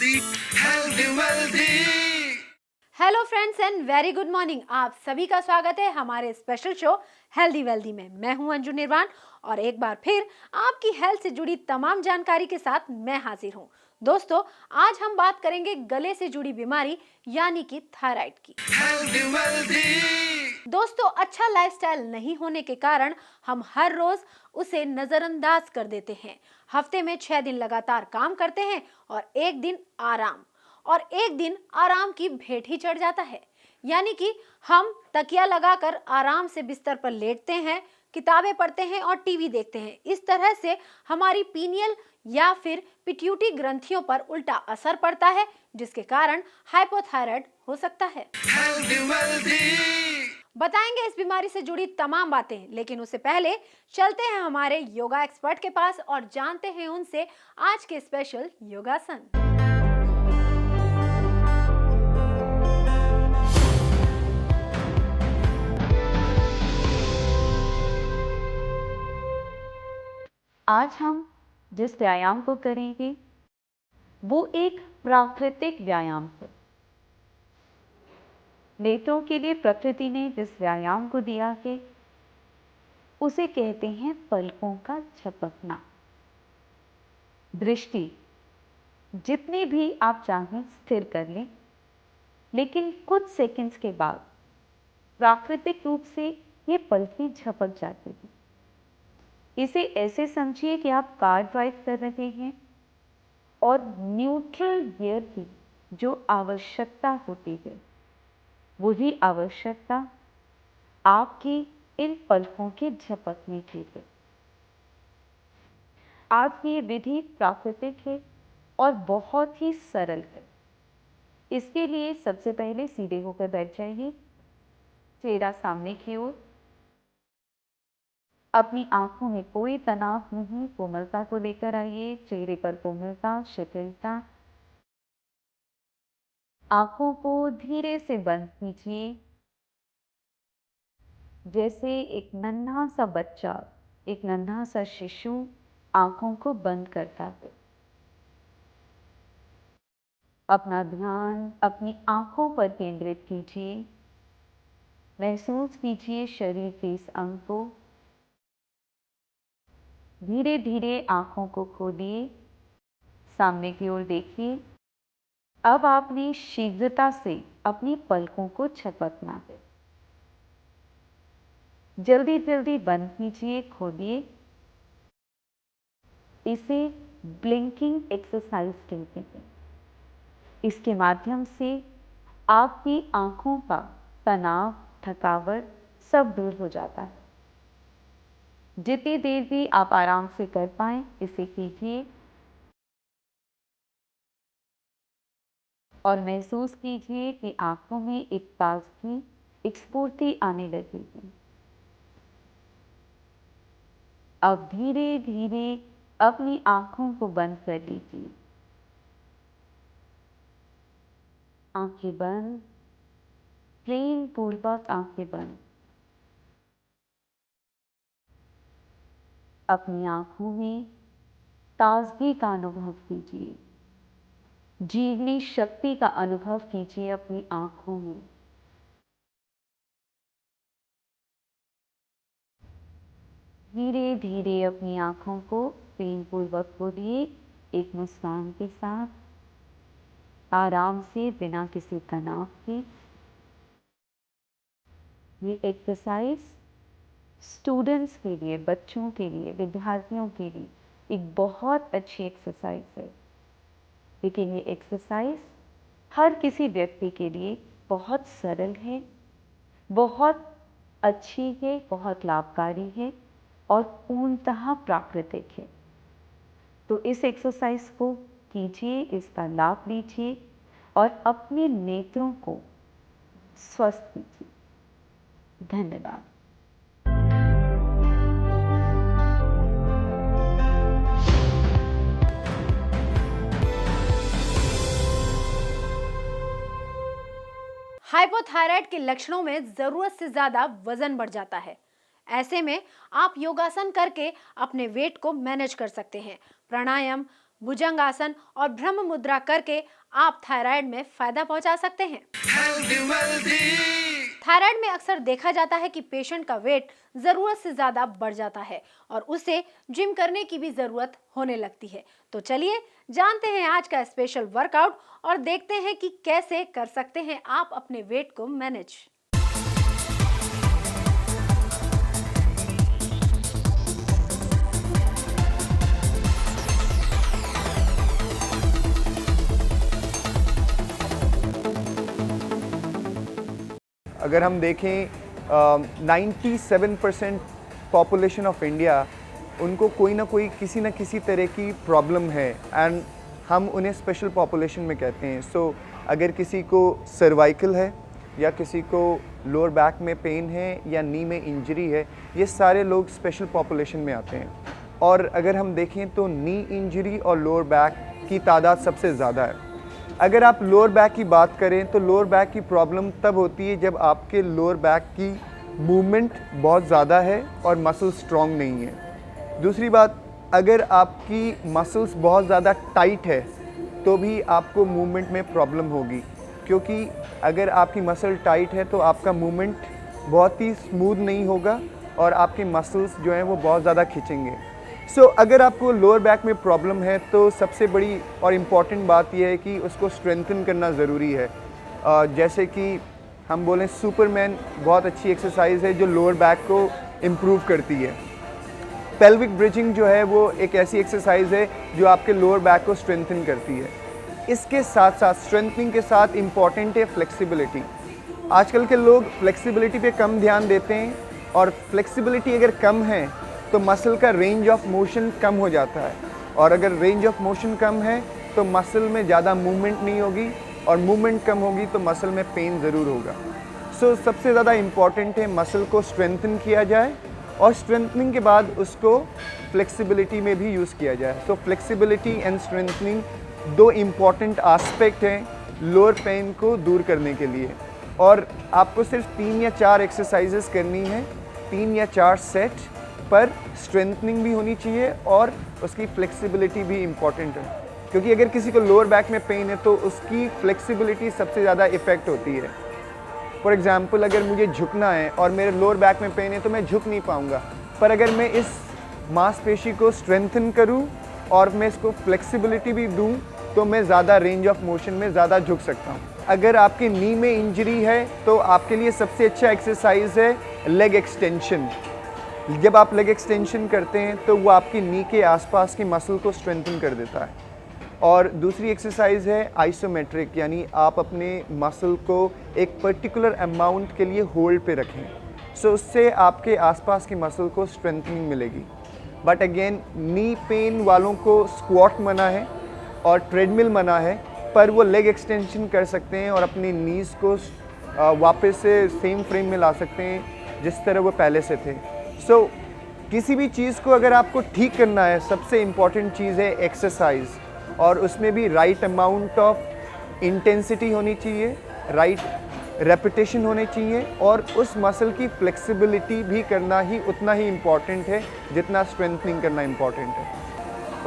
Healthy wealthy. Hello friends and very good morning. आप सभी का स्वागत है हमारे स्पेशल शो हेल्दी वेल्दी में। मैं हूं अंजू निर्वाण और एक बार फिर आपकी हेल्थ से जुड़ी तमाम जानकारी के साथ मैं हाजिर हूं। दोस्तों, आज हम बात करेंगे गले से जुड़ी बीमारी यानी कि थायराइड की। Healthy wealthy. दोस्तों, अच्छा लाइफस्टाइल नहीं होने के कारण हम हर रोज उसे नजरअंदाज कर देते हैं। हफ्ते में 6 दिन लगातार काम करते हैं और एक दिन आराम, और एक दिन आराम की भेंट ही चढ़ जाता है। यानी कि हम तकिया लगाकर आराम से बिस्तर पर लेटते हैं, किताबें पढ़ते हैं और टीवी देखते हैं। इस तरह से हमारी पीनियल या फिर पिट्यूटरी ग्रंथियों पर उल्टा असर पड़ता है, जिसके कारण हाइपोथायराइड हो सकता है। Healthy wealthy. बताएंगे इस बीमारी से जुड़ी तमाम बातें, लेकिन उससे पहले चलते हैं हमारे योगा एक्सपर्ट के पास और जानते हैं उनसे आज के स्पेशल योगासन। आज हम जिस व्यायाम को करेंगे वो एक प्राकृतिक व्यायाम है। नेत्रों के लिए प्रकृति ने जिस व्यायाम को दिया है उसे कहते हैं पलकों का झपकना। दृष्टि जितनी भी आप चाहें स्थिर कर लें, लेकिन कुछ सेकंड्स के बाद प्राकृतिक रूप से ये पलकें झपक जाती हैं। इसे ऐसे समझिए कि आप कार ड्राइव कर रहे हैं और न्यूट्रल गियर की जो आवश्यकता होती है वही आवश्यकता आपकी इन पलकों के झपकने की है। आपकी ये विधि प्राकृतिक है और बहुत ही सरल है। इसके लिए सबसे पहले सीधे होकर बैठ जाइए, चेहरा सामने की ओर। अपनी आंखों में कोई तनाव नहीं, कोमलता को लेकर आइए। चेहरे पर कोमलता, शिथिलता। आंखों को धीरे से बंद कीजिए, जैसे एक नन्हा सा बच्चा, एक नन्हा सा शिशु आंखों को बंद करता है। अपना ध्यान अपनी आंखों पर केंद्रित कीजिए। महसूस कीजिए शरीर के इस अंग को। धीरे धीरे आंखों को खोलिए, सामने की ओर देखिए। अब आपने शीघ्रता से अपनी पलकों को झपकना है। जल्दी जल्दी बंद कीजिए, खोलिए। इसे ब्लिंकिंग एक्सरसाइज कहते हैं। इसके माध्यम से आपकी आंखों का तनाव, थकावट सब दूर हो जाता है। जितनी देर भी आप आराम से कर पाएं इसे कीजिए और महसूस कीजिए कि आंखों में एक ताजगी, एक स्फूर्ति आने लगेगी। अब धीरे धीरे अपनी आंखों को बंद कर लीजिए। आंखें बंद, प्रेम पूर्वक आंखें बंद। अपनी आंखों में ताजगी का अनुभव कीजिए, जीवनी शक्ति का अनुभव कीजिए अपनी आंखों में। धीरे धीरे अपनी आंखों को प्रेम पूर्वक खोलिए, एक मुस्कान के साथ, आराम से, बिना किसी तनाव के। ये एक्सरसाइज स्टूडेंट्स के लिए, बच्चों के लिए, विद्यार्थियों के लिए एक बहुत अच्छी एक्सरसाइज है। लेकिन ये एक्सरसाइज हर किसी व्यक्ति के लिए बहुत सरल है, बहुत अच्छी है, बहुत लाभकारी है और पूर्णतः प्राकृतिक है। तो इस एक्सरसाइज को कीजिए, इसका लाभ लीजिए और अपने नेत्रों को स्वस्थ कीजिए। धन्यवाद। हाइपोथायराइड के लक्षणों में जरूरत से ज्यादा वजन बढ़ जाता है। ऐसे में आप योगासन करके अपने वेट को मैनेज कर सकते हैं। प्राणायाम, भुजंगासन और ब्रह्म मुद्रा करके आप थायराइड में फायदा पहुंचा सकते हैं। हेल्दी थायराइड में अक्सर देखा जाता है कि पेशेंट का वेट जरूरत से ज्यादा बढ़ जाता है और उसे जिम करने की भी जरूरत होने लगती है। तो चलिए जानते हैं आज का स्पेशल वर्कआउट और देखते हैं कि कैसे कर सकते हैं आप अपने वेट को मैनेज। अगर हम देखें 97% पॉपुलेशन ऑफ इंडिया, उनको कोई ना कोई किसी न किसी तरह की प्रॉब्लम है एंड हम उन्हें स्पेशल पॉपुलेशन में कहते हैं। सो अगर किसी को सर्वाइकल है या किसी को लोअर बैक में पेन है या नी में इंजरी है, ये सारे लोग स्पेशल पॉपुलेशन में आते हैं। और अगर हम देखें तो नी इंजरी और लोअर बैक की तादाद सबसे ज़्यादा है। अगर आप लोअर बैक की बात करें तो लोअर बैक की प्रॉब्लम तब होती है जब आपके लोअर बैक की मूवमेंट बहुत ज़्यादा है और मसल स्ट्रॉन्ग नहीं है। दूसरी बात, अगर आपकी मसल्स बहुत ज़्यादा टाइट है तो भी आपको मूवमेंट में प्रॉब्लम होगी, क्योंकि अगर आपकी मसल टाइट है तो आपका मूवमेंट बहुत ही स्मूथ नहीं होगा और आपके मसल्स जो हैं वो बहुत ज़्यादा खींचेंगे। सो अगर आपको लोअर बैक में प्रॉब्लम है तो सबसे बड़ी और इम्पॉर्टेंट बात यह है कि उसको स्ट्रेंथन करना ज़रूरी है। जैसे कि हम बोलें सुपरमैन बहुत अच्छी एक्सरसाइज है जो लोअर बैक को इम्प्रूव करती है। पेल्विक ब्रिजिंग जो है वो एक ऐसी एक्सरसाइज है जो आपके लोअर बैक को स्ट्रेंथन करती है। इसके साथ साथ स्ट्रेंथनिंग के साथ इम्पॉर्टेंट है फ्लेक्सिबिलिटी। आजकल के लोग फ्लेक्सिबिलिटी पे कम ध्यान देते हैं और फ्लेक्सिबिलिटी अगर कम है तो मसल का रेंज ऑफ मोशन कम हो जाता है, और अगर रेंज ऑफ मोशन कम है तो मसल में ज़्यादा मूवमेंट नहीं होगी और मूवमेंट कम होगी तो मसल में पेन ज़रूर होगा। सो सबसे ज़्यादा इम्पॉर्टेंट है मसल को स्ट्रेंथन किया जाए और स्ट्रेंथनिंग के बाद उसको फ्लेक्सिबिलिटी में भी यूज़ किया जाए। सो फ्लेक्सिबिलिटी एंड स्ट्रेंथनिंग दो इम्पॉर्टेंट एस्पेक्ट हैं लोअर पेन को दूर करने के लिए, और आपको सिर्फ 3 या 4 एक्सरसाइजेस करनी है, 3 या 4 सेट, पर स्ट्रेंथनिंग भी होनी चाहिए और उसकी फ्लेक्सिबिलिटी भी इम्पॉर्टेंट है, क्योंकि अगर किसी को लोअर बैक में पेन है तो उसकी फ्लेक्सिबिलिटी सबसे ज़्यादा इफ़ेक्ट होती है। फॉर एग्जांपल, अगर मुझे झुकना है और मेरे लोअर बैक में पेन है तो मैं झुक नहीं पाऊँगा, पर अगर मैं इस मांसपेशी को स्ट्रेंथन करूँ और मैं इसको फ्लेक्सिबिलिटी भी दूँ तो मैं ज़्यादा रेंज ऑफ मोशन में ज़्यादा झुक सकता हूँ। अगर आपके नी में इंजरी है तो आपके लिए सबसे अच्छा एक्सरसाइज है लेग एक्सटेंशन। जब आप लेग एक्सटेंशन करते हैं तो वो आपकी नी के आसपास की मसल को स्ट्रेंथन कर देता है। और दूसरी एक्सरसाइज है आइसोमेट्रिक, यानी आप अपने मसल को एक पर्टिकुलर अमाउंट के लिए होल्ड पे रखें। सो उससे आपके आसपास की मसल को स्ट्रेंथनिंग मिलेगी। बट अगेन, नी पेन वालों को स्क्वाट मना है और ट्रेडमिल मना है, पर वो लेग एक्सटेंशन कर सकते हैं और अपनी नीज़ को वापस से सेम फ्रेम में ला सकते हैं जिस तरह वो पहले से थे। सो किसी भी चीज़ को अगर आपको ठीक करना है, सबसे इम्पॉर्टेंट चीज़ है एक्सरसाइज, और उसमें भी राइट अमाउंट ऑफ इंटेंसिटी होनी चाहिए, राइट रेपिटेशन होने चाहिए, और उस मसल की फ्लेक्सिबिलिटी भी करना ही उतना ही इम्पॉर्टेंट है जितना स्ट्रेंथनिंग करना इम्पॉर्टेंट है।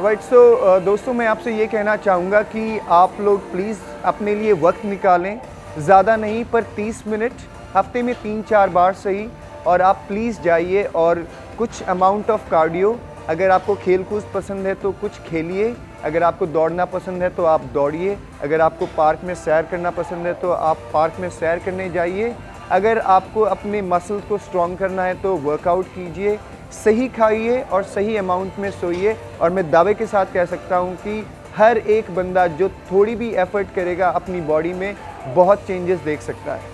राइट, सो दोस्तों, मैं आपसे ये कहना चाहूँगा कि आप लोग प्लीज़ अपने लिए वक्त निकालें, ज़्यादा नहीं पर 30 मिनट, हफ्ते में 3-4 बार सही, और आप प्लीज़ जाइए और कुछ अमाउंट ऑफ कार्डियो, अगर आपको खेल कूद पसंद है तो कुछ खेलिए, अगर आपको दौड़ना पसंद है तो आप दौड़िए, अगर आपको पार्क में सैर करना पसंद है तो आप पार्क में सैर करने जाइए, अगर आपको अपने मसल को स्ट्रॉन्ग करना है तो वर्कआउट कीजिए, सही खाइए और सही अमाउंट में सोइए। और मैं दावे के साथ कह सकता हूँ कि हर एक बंदा जो थोड़ी भी एफर्ट करेगा अपनी बॉडी में बहुत चेंजेस देख सकता है।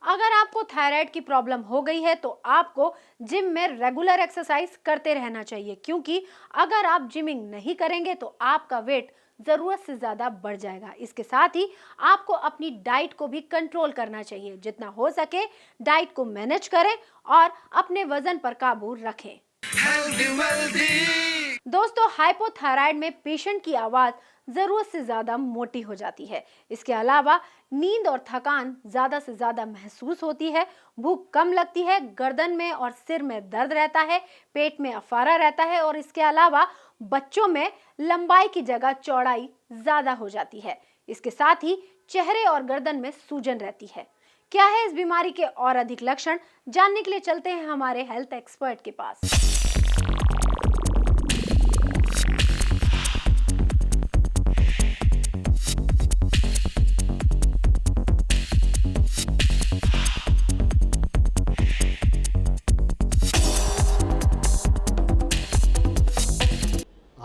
अगर आपको थायराइड की प्रॉब्लम हो गई है तो आपको जिम में रेगुलर एक्सरसाइज करते रहना चाहिए, क्योंकि अगर आप जिमिंग नहीं करेंगे तो आपका वेट जरूरत से ज्यादा बढ़ जाएगा। इसके साथ ही आपको अपनी डाइट को भी कंट्रोल करना चाहिए। जितना हो सके डाइट को मैनेज करें और अपने वजन पर काबू रखें। दोस्तों, हाइपोथायराइड में पेशेंट की आवाज ज़रूरत से ज़्यादा मोटी हो जाती है। इसके अलावा नींद और थकान ज़्यादा से ज़्यादा महसूस होती है, भूख कम लगती है, गर्दन में और सिर में दर्द रहता है, पेट में अफारा रहता है और इसके अलावा बच्चों में लंबाई की जगह चौड़ाई ज़्यादा हो जाती है। इसके साथ ही चेहरे और गर्दन में सूजन रहती है। क्या है इस बीमारी के और अधिक लक्षण, जानने के लिए चलते हैं हमारे हेल्थ एक्सपर्ट के पास।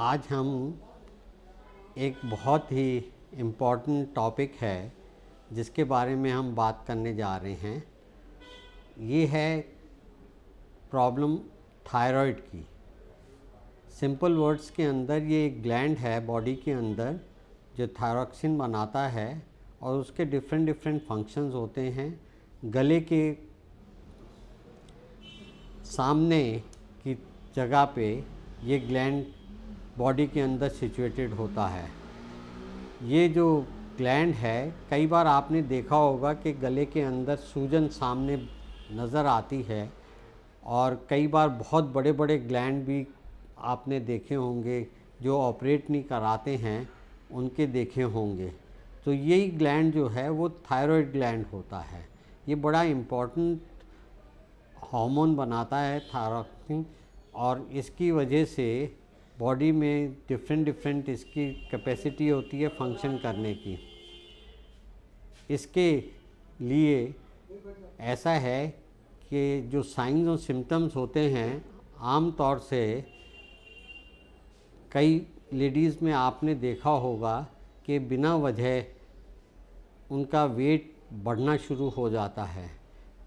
आज हम एक बहुत ही इम्पॉर्टेंट टॉपिक है जिसके बारे में हम बात करने जा रहे हैं। ये है प्रॉब्लम थायराइड की। सिंपल वर्ड्स के अंदर ये एक ग्लैंड है बॉडी के अंदर जो थायरॉक्सिन बनाता है और उसके डिफरेंट फंक्शंस होते हैं। गले के सामने की जगह पे ये ग्लैंड बॉडी के अंदर सिचुएटेड होता है। ये जो ग्लैंड है, कई बार आपने देखा होगा कि गले के अंदर सूजन सामने नज़र आती है और कई बार बहुत बड़े बड़े ग्लैंड भी आपने देखे होंगे जो ऑपरेट नहीं कराते हैं, उनके देखे होंगे। तो यही ग्लैंड जो है वो थायराइड ग्लैंड होता है। ये बड़ा इम्पोर्टेंट हार्मोन बनाता है थायरॉक्सिन और इसकी वजह से बॉडी में डिफरेंट इसकी कैपेसिटी होती है फंक्शन करने की। इसके लिए ऐसा है कि जो साइंस और सिम्टम्स होते हैं, आम तौर से कई लेडीज़ में आपने देखा होगा कि बिना वजह उनका वेट बढ़ना शुरू हो जाता है,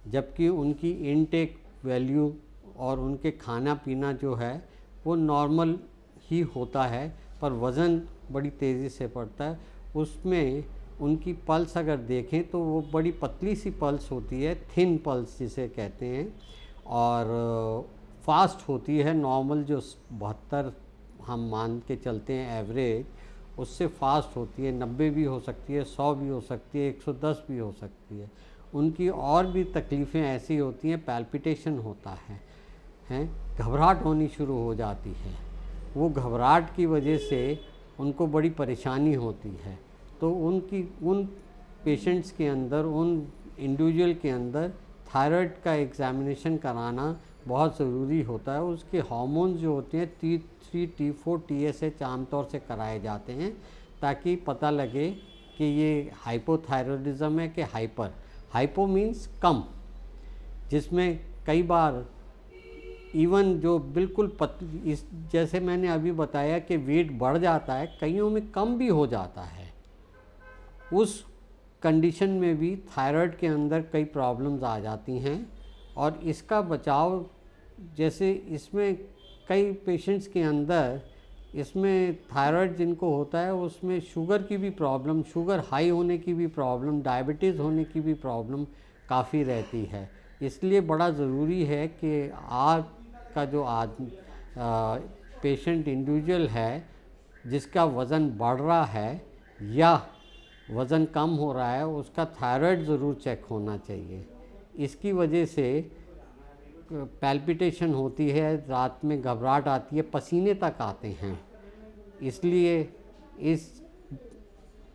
जबकि उनकी इनटेक वैल्यू और उनके खाना पीना जो है वो नॉर्मल ही होता है, पर वज़न बड़ी तेज़ी से बढ़ता है। उसमें उनकी पल्स अगर देखें तो वो बड़ी पतली सी पल्स होती है, थिन पल्स जिसे कहते हैं, और फास्ट होती है। नॉर्मल जो 72 हम मान के चलते हैं एवरेज, उससे फास्ट होती है। 90 भी हो सकती है, 100 भी हो सकती है, 110 भी हो सकती है। उनकी और भी तकलीफ़ें ऐसी होती हैं, पैल्पिटेशन होता है, घबराहट होनी शुरू हो जाती है। वो घबराहट की वजह से उनको बड़ी परेशानी होती है। तो उन पेशेंट्स के अंदर, उन इंडिविजुअल के अंदर थायराइड का एग्ज़ामिनेशन कराना बहुत ज़रूरी होता है। उसके हार्मोन्स जो होते हैं T3, T4, TSH आमतौर से कराए जाते हैं ताकि पता लगे कि ये हाइपोथायरॉयडिज्म है कि हाइपर। हाइपो मीन्स कम, जिसमें कई बार इवन जो बिल्कुल इस जैसे मैंने अभी बताया कि वेट बढ़ जाता है, कईयों में कम भी हो जाता है। उस कंडीशन में भी थायराइड के अंदर कई प्रॉब्लम्स आ जाती हैं और इसका बचाव, जैसे इसमें कई पेशेंट्स के अंदर इसमें थायराइड जिनको होता है उसमें शुगर की भी प्रॉब्लम, शुगर हाई होने की भी प्रॉब्लम, डायबिटीज़ होने की भी प्रॉब्लम काफ़ी रहती है। इसलिए बड़ा ज़रूरी है कि आज का जो पेशेंट इंडिविजुअल है जिसका वज़न बढ़ रहा है या वज़न कम हो रहा है, उसका थायराइड ज़रूर चेक होना चाहिए। इसकी वजह से पैल्पिटेशन होती है, रात में घबराहट आती है, पसीने तक आते हैं। इसलिए इस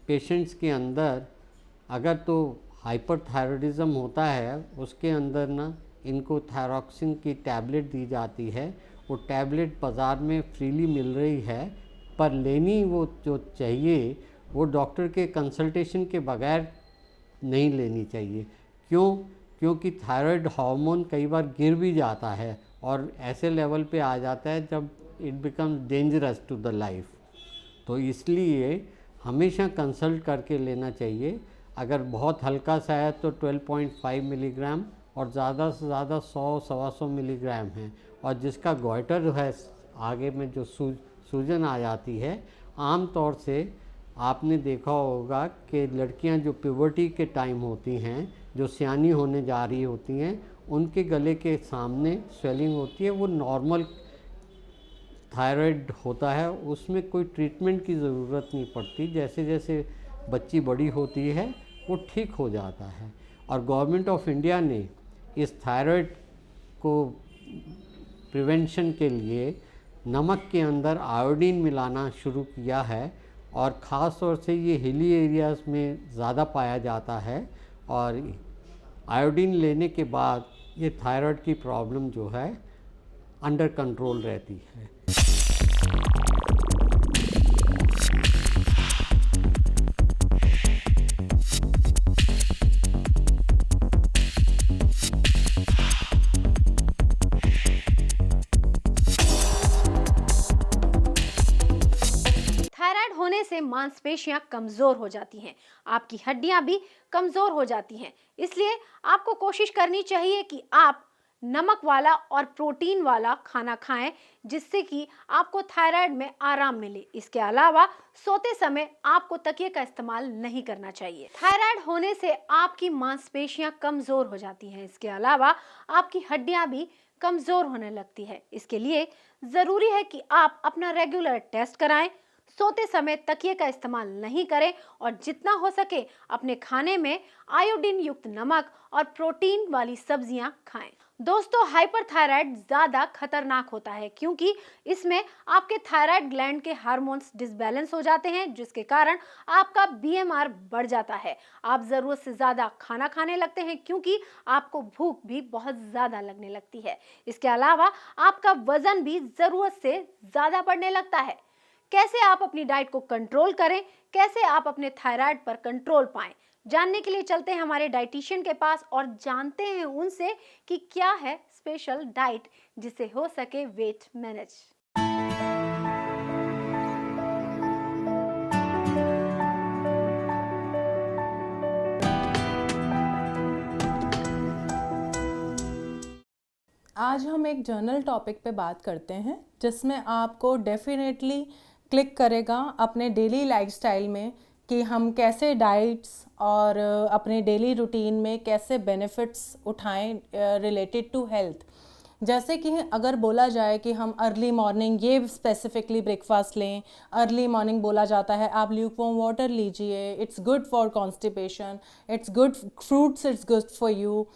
पेशेंट्स के अंदर अगर तो हाइपरथायरॉयडिज्म होता है, उसके अंदर ना इनको थायरॉक्सिन की टैबलेट दी जाती है। वो टैबलेट बाज़ार में फ्रीली मिल रही है, पर लेनी वो जो चाहिए वो डॉक्टर के कंसल्टेशन के बगैर नहीं लेनी चाहिए। क्यों? क्योंकि थायराइड हार्मोन कई बार गिर भी जाता है और ऐसे लेवल पे आ जाता है जब it becomes dangerous to the life. तो इसलिए हमेशा कंसल्ट करके लेना चाहिए। अगर बहुत हल्का सा है तो 12.5 मिलीग्राम और ज़्यादा से ज़्यादा 100-125 मिलीग्राम है। और जिसका गॉइटर है आगे में जो सूजन आ जाती है, आम तौर से आपने देखा होगा कि लड़कियां जो प्यूबर्टी के टाइम होती हैं, जो सियानी होने जा रही होती हैं, उनके गले के सामने स्वेलिंग होती है, वो नॉर्मल थायराइड होता है उसमें कोई ट्रीटमेंट की ज़रूरत नहीं पड़ती, जैसे जैसे बच्ची बड़ी होती है वो ठीक हो जाता है। और गवर्नमेंट ऑफ इंडिया ने इस थायराइड को प्रिवेंशन के लिए नमक के अंदर आयोडीन मिलाना शुरू किया है, और ख़ास तौर से ये हिली एरियाज़ में ज़्यादा पाया जाता है। और आयोडीन लेने के बाद ये थायराइड की प्रॉब्लम जो है अंडर कंट्रोल रहती है। थायराइड होने से मांसपेशियां कमजोर हो जाती हैं, आपकी हड्डियां भी कमजोर हो जाती हैं। इसलिए आपको कोशिश करनी चाहिए कि आप नमक वाला और प्रोटीन वाला खाना खाएं, जिससे कि आपको थायराइड में आराम मिले। इसके अलावा सोते समय आपको तकिए का इस्तेमाल नहीं करना चाहिए। थायराइड होने से आपकी मांसपेशियां कमजोर हो जाती हैं। इसके अलावा आपकी हड्डियां भी कमजोर होने लगती है। इसके लिए जरूरी है कि आप अपना रेगुलर टेस्ट कराएं, सोते समय तकिए का इस्तेमाल नहीं करें और जितना हो सके अपने खाने में आयोडीन युक्त नमक और प्रोटीन वाली सब्जियां खाएं। दोस्तों, हाइपरथायराइड ज़्यादा खतरनाक होता है क्योंकि इसमें आपके थायराइड ग्लैंड के हार्मोन्स डिसबैलेंस हो जाते हैं, जिसके कारण आपका बीएमआर बढ़ जाता है। आप ज़रूरत से ज़्यादा खाना खाने लगते हैं क्योंकि आपको भूख भी बहुत ज़्यादा लगने लगती है। इसके अलावा आपका वजन भी ज़रूरत से ज़्यादा बढ़ने लगता है। कैसे आप अपनी डाइट को कंट्रोल करें, कैसे आप अपने थायराइड पर कंट्रोल पाएं, जानने के लिए चलते हैं हमारे डाइटिशियन के पास और जानते हैं उनसे कि क्या है स्पेशल डाइट जिससे हो सके वेट मैनेज। आज हम एक जर्नल टॉपिक पे बात करते हैं जिसमें आपको डेफिनेटली क्लिक करेगा अपने डेली लाइफस्टाइल में कि हम कैसे डाइट्स और अपने डेली रूटीन में कैसे बेनिफिट्स उठाएं रिलेटेड टू हेल्थ। जैसे कि अगर बोला जाए कि हम अर्ली मॉर्निंग ये स्पेसिफिकली ब्रेकफास्ट लें, अर्ली मॉर्निंग बोला जाता है आप ल्यूकवार्म वाटर लीजिए, it's good for constipation, it's good fruits, it's good for you,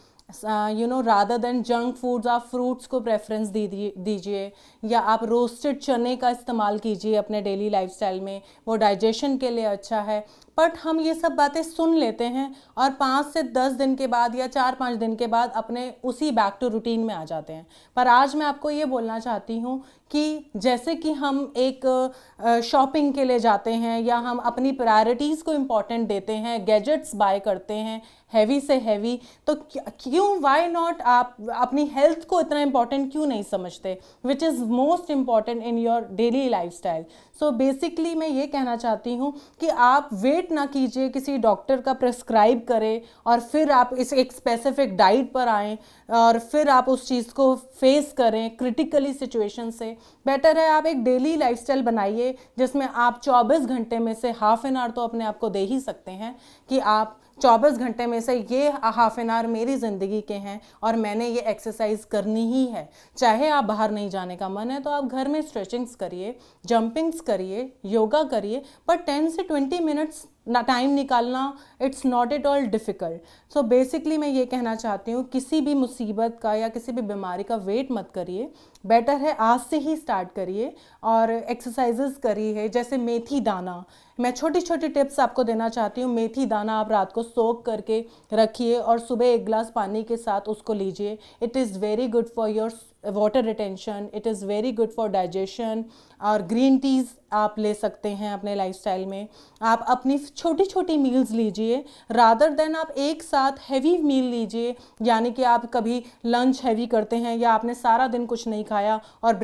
you know, rather than junk foods आप फ्रूट्स को प्रेफरेंस दीजिए, या आप रोस्टेड चने का इस्तेमाल कीजिए अपने डेली लाइफस्टाइल में, वो डाइजेशन के लिए अच्छा है। बट हम ये सब बातें सुन लेते हैं और 5 से 10 दिन के बाद या 4-5 दिन के बाद अपने उसी बैक टू रूटीन में आ जाते हैं। पर आज मैं आपको ये बोलना चाहती हूँ कि जैसे कि हम एक शॉपिंग के लिए जाते हैं या हम अपनी प्रायोरिटीज़ को इम्पॉर्टेंट देते हैं, गैजेट्स बाय करते हैं हैवी से हैवी, तो क्यों वाई नॉट आप अपनी हेल्थ को इतना इम्पॉर्टेंट क्यों नहीं समझते, which is most important in your daily lifestyle. So basically मैं ये कहना चाहती हूँ कि आप वेट ना कीजिए किसी डॉक्टर का प्रेस्क्राइब करें और फिर आप इस एक स्पेसिफिक डाइट पर आएँ और फिर आप उस चीज़ को फेस करें क्रिटिकली सिचुएशन से। बेटर है आप एक डेली लाइफस्टाइल बनाइए जिसमें आप 24 घंटे में से हाफ एन आवर तो अपने आप को दे ही सकते हैं कि आप 24 घंटे में से ये हाफ एन आवर मेरी ज़िंदगी के हैं और मैंने ये एक्सरसाइज करनी ही है। चाहे आप बाहर नहीं जाने का मन है तो आप घर में स्ट्रेचिंग्स करिए, जंपिंग्स करिए, योगा करिए, पर 10 से 20 मिनट्स टाइम निकालना it's not at all difficult. So basically मैं ये कहना चाहती हूँ किसी भी मुसीबत का या किसी भी बीमारी का वेट मत करिए, बेटर है आज से ही स्टार्ट करिए और एक्सरसाइजेस करिए। जैसे मेथी दाना, मैं छोटी छोटी टिप्स आपको देना चाहती हूँ। मेथी दाना आप रात को सोक करके रखिए और सुबह 1 गिलास पानी के साथ उसको लीजिए। It is very good for your water retention, it is very good for digestion. और ग्रीन टीज़ आप ले सकते हैं अपने लाइफस्टाइल में। आप अपनी छोटी छोटी मील्स लीजिए रादर देन आप एक साथ हैवी मील लीजिए, यानी कि आप कभी लंच हैवी करते हैं या आपने सारा दिन कुछ नहीं खाया और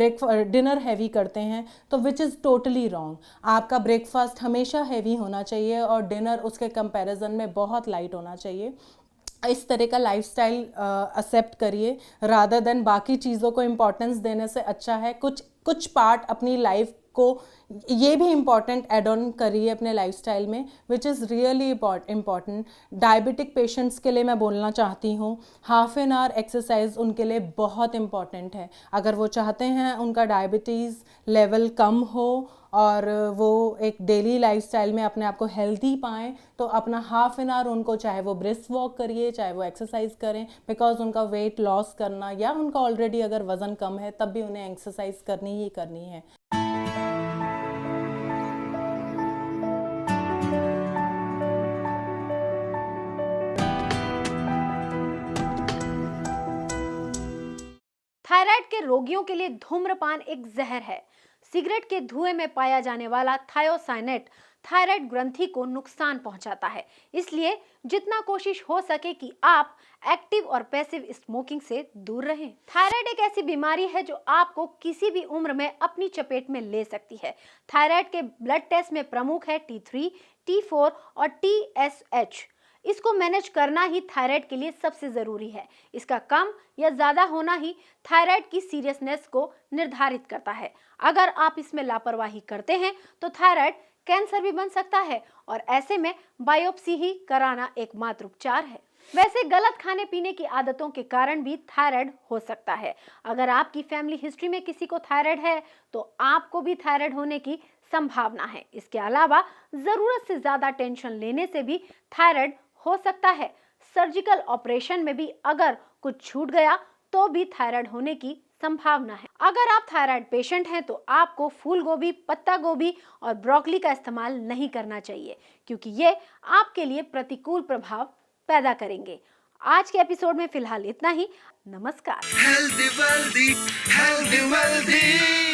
डिनर हैवी करते हैं, तो विच इज़ टोटली रॉन्ग। आपका ब्रेकफास्ट हमेशा हैवी होना चाहिए और डिनर उसके कंपैरिजन में बहुत लाइट होना चाहिए। इस तरह का लाइफस्टाइल एक्सेप्ट करिए रादर देन बाकी चीज़ों को इम्पोर्टेंस देने से अच्छा है कुछ पार्ट अपनी लाइफ को ये भी इम्पॉर्टेंट एड ऑन करिए अपने लाइफस्टाइल में, which is really important. Diabetic patients के लिए मैं बोलना चाहती हूँ, हाफ एन आवर एक्सरसाइज उनके लिए बहुत इम्पॉर्टेंट है। अगर वो चाहते हैं उनका डायबिटीज़ लेवल कम हो और वो एक डेली लाइफस्टाइल में अपने आप को हेल्दी पाएँ, तो अपना हाफ एन आवर उनको, चाहे वो ब्रिस्क वॉक करिए, चाहे वो एक्सरसाइज करें, बिकॉज उनका वेट लॉस करना या उनका ऑलरेडी अगर वज़न कम है तब भी उन्हें एक्सरसाइज करनी ही करनी है। थायराइड के रोगियों के लिए धूम्रपान एक जहर है। सिगरेट के धुएं में पाया जाने वाला थायोसाइनेट थायराइड ग्रंथि को नुकसान पहुंचाता है। इसलिए जितना कोशिश हो सके कि आप एक्टिव और पैसिव स्मोकिंग से दूर रहें। थायराइड एक ऐसी बीमारी है जो आपको किसी भी उम्र में अपनी चपेट में ले सकती है। थायराइड के ब्लड टेस्ट में प्रमुख है T3, T4 और TSH। इसको मैनेज करना ही थायराइड के लिए सबसे जरूरी है। इसका कम या ज्यादा होना ही थायराइड की सीरियसनेस को निर्धारित करता है। अगर आप इसमें लापरवाही करते हैं तो थायराइड कैंसर भी बन सकता है और ऐसे में बायोप्सी ही कराना एकमात्र उपचार है। वैसे गलत खाने पीने की आदतों के कारण भी थायराइड हो सकता है। अगर आपकी फैमिली हिस्ट्री में किसी को थायराइड है तो आपको भी थायराइड होने की संभावना है। इसके अलावा जरूरत से ज्यादा टेंशन लेने से भी थायराइड हो सकता है। सर्जिकल ऑपरेशन में भी अगर कुछ छूट गया तो भी थायराइड होने की संभावना है। अगर आप थायराइड पेशेंट हैं तो आपको फूल गोभी, पत्ता गोभी और ब्रोकली का इस्तेमाल नहीं करना चाहिए, क्योंकि ये आपके लिए प्रतिकूल प्रभाव पैदा करेंगे। आज के एपिसोड में फिलहाल इतना ही। नमस्कार। healthy wealthy, healthy wealthy.